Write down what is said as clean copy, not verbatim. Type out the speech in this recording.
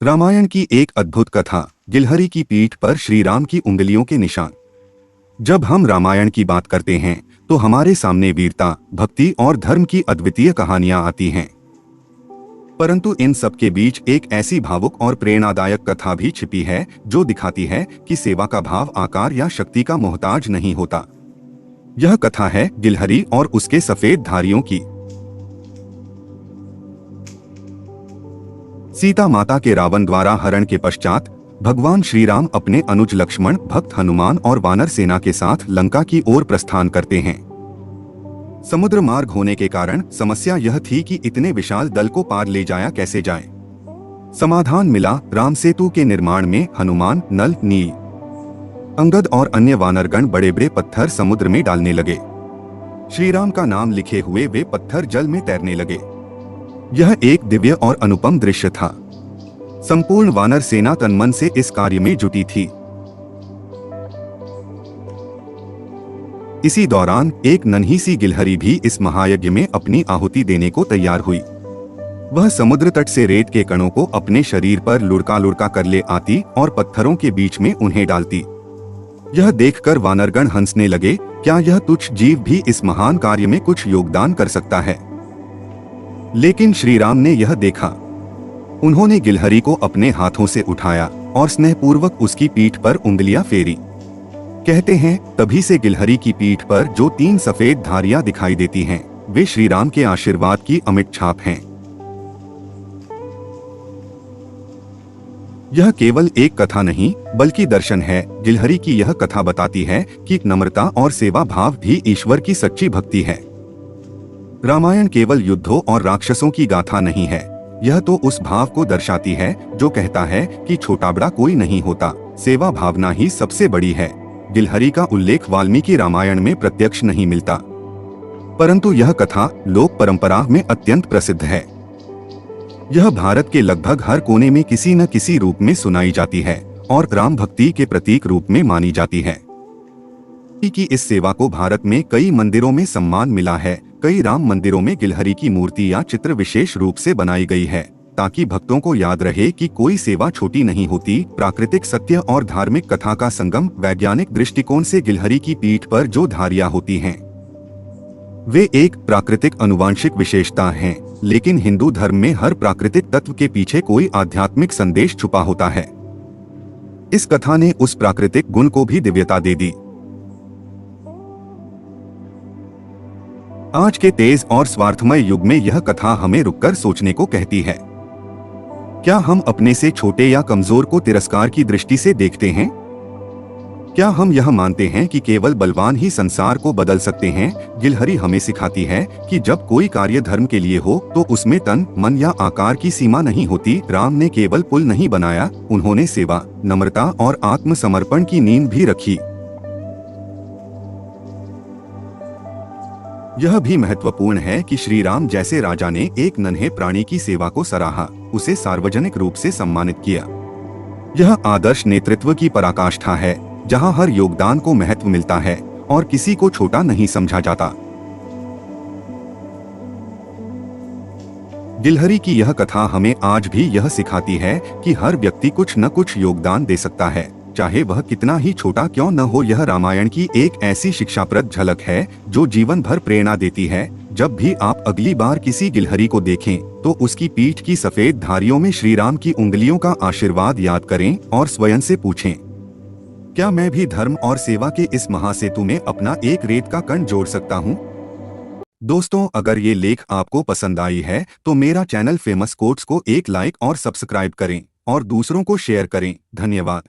रामायण की एक अद्भुत कथा, गिलहरी की पीठ पर श्री राम की उंगलियों के निशान। जब हम रामायण की बात करते हैं तो हमारे सामने वीरता, भक्ति और धर्म की अद्वितीय कहानियां आती हैं। परंतु इन सब के बीच एक ऐसी भावुक और प्रेरणादायक कथा भी छिपी है जो दिखाती है कि सेवा का भाव आकार या शक्ति का मोहताज नहीं होता। यह कथा है गिलहरी और उसके सफेद धारियों की। सीता माता के रावण द्वारा हरण के पश्चात भगवान श्री राम अपने अनुज लक्ष्मण, भक्त हनुमान और वानर सेना के साथ लंका की ओर प्रस्थान करते हैं। समुद्र मार्ग होने के कारण समस्या यह थी कि इतने विशाल दल को पार ले जाया कैसे जाए। समाधान मिला राम सेतु के निर्माण में। हनुमान, नल, नील, अंगद और अन्य वानरगण बड़े बड़े पत्थर समुद्र में डालने लगे। श्री राम का नाम लिखे हुए वे पत्थर जल में तैरने लगे। यह एक दिव्य और अनुपम दृश्य था। संपूर्ण वानर सेना तनमन से इस कार्य में जुटी थी। इसी दौरान एक नन्ही सी गिलहरी भी इस महायज्ञ में अपनी आहुति देने को तैयार हुई। वह समुद्र तट से रेत के कणों को अपने शरीर पर लुढ़का लुढ़का कर ले आती और पत्थरों के बीच में उन्हें डालती। यह देखकर वानरगण हंसने लगे। क्या यह तुच्छ जीव भी इस महान कार्य में कुछ योगदान कर सकता है? लेकिन श्री राम ने यह देखा। उन्होंने गिलहरी को अपने हाथों से उठाया और स्नेहपूर्वक उसकी पीठ पर उंगलियां फेरी। कहते हैं तभी से गिलहरी की पीठ पर जो 3 सफेद धारियां दिखाई देती हैं, वे श्री राम के आशीर्वाद की अमिट छाप हैं। यह केवल एक कथा नहीं बल्कि दर्शन है। गिलहरी की यह कथा बताती है कि नम्रता और सेवा भाव भी ईश्वर की सच्ची भक्ति है। रामायण केवल युद्धों और राक्षसों की गाथा नहीं है, यह तो उस भाव को दर्शाती है जो कहता है कि छोटा बड़ा कोई नहीं होता, सेवा भावना ही सबसे बड़ी है। गिलहरी का उल्लेख वाल्मीकि रामायण में प्रत्यक्ष नहीं मिलता, परंतु यह कथा लोक परंपरा में अत्यंत प्रसिद्ध है। यह भारत के लगभग हर कोने में किसी न किसी रूप में सुनाई जाती है और राम भक्ति के प्रतीक रूप में मानी जाती है। की इस सेवा को भारत में कई मंदिरों में सम्मान मिला है। कई राम मंदिरों में गिलहरी की मूर्ति या चित्र विशेष रूप से बनाई गई है ताकि भक्तों को याद रहे कि कोई सेवा छोटी नहीं होती। प्राकृतिक सत्य और धार्मिक कथा का संगम। वैज्ञानिक दृष्टिकोण से गिलहरी की पीठ पर जो धारियां होती हैं, वे एक प्राकृतिक अनुवांशिक विशेषता हैं, लेकिन हिंदू धर्म में हर प्राकृतिक तत्व के पीछे कोई आध्यात्मिक संदेश छुपा होता है। इस कथा ने उस प्राकृतिक गुण को भी दिव्यता दे दी। आज के तेज और स्वार्थमय युग में यह कथा हमें रुककर सोचने को कहती है। क्या हम अपने से छोटे या कमजोर को तिरस्कार की दृष्टि से देखते हैं? क्या हम यह मानते हैं कि केवल बलवान ही संसार को बदल सकते हैं? गिलहरी हमें सिखाती है कि जब कोई कार्य धर्म के लिए हो तो उसमें तन, मन या आकार की सीमा नहीं होती। राम ने केवल पुल नहीं बनाया, उन्होंने सेवा, नम्रता और आत्मसमर्पण की नींव भी रखी। यह भी महत्वपूर्ण है कि श्री राम जैसे राजा ने एक नन्हे प्राणी की सेवा को सराहा, उसे सार्वजनिक रूप से सम्मानित किया। यह आदर्श नेतृत्व की पराकाष्ठा है, जहां हर योगदान को महत्व मिलता है और किसी को छोटा नहीं समझा जाता। गिलहरी की यह कथा हमें आज भी यह सिखाती है कि हर व्यक्ति कुछ न कुछ योगदान दे सकता है, चाहे वह कितना ही छोटा क्यों न हो। यह रामायण की एक ऐसी शिक्षाप्रद झलक है जो जीवन भर प्रेरणा देती है। जब भी आप अगली बार किसी गिलहरी को देखें तो उसकी पीठ की सफेद धारियों में श्री राम की उंगलियों का आशीर्वाद याद करें और स्वयं से पूछें, क्या मैं भी धर्म और सेवा के इस महासेतु में अपना एक रेत का कण जोड़ सकता हूँ? दोस्तों, अगर ये लेख आपको पसंद आई है तो मेरा चैनल फेमस कोट्स को एक लाइक और सब्सक्राइब करें और दूसरों को शेयर करें। धन्यवाद।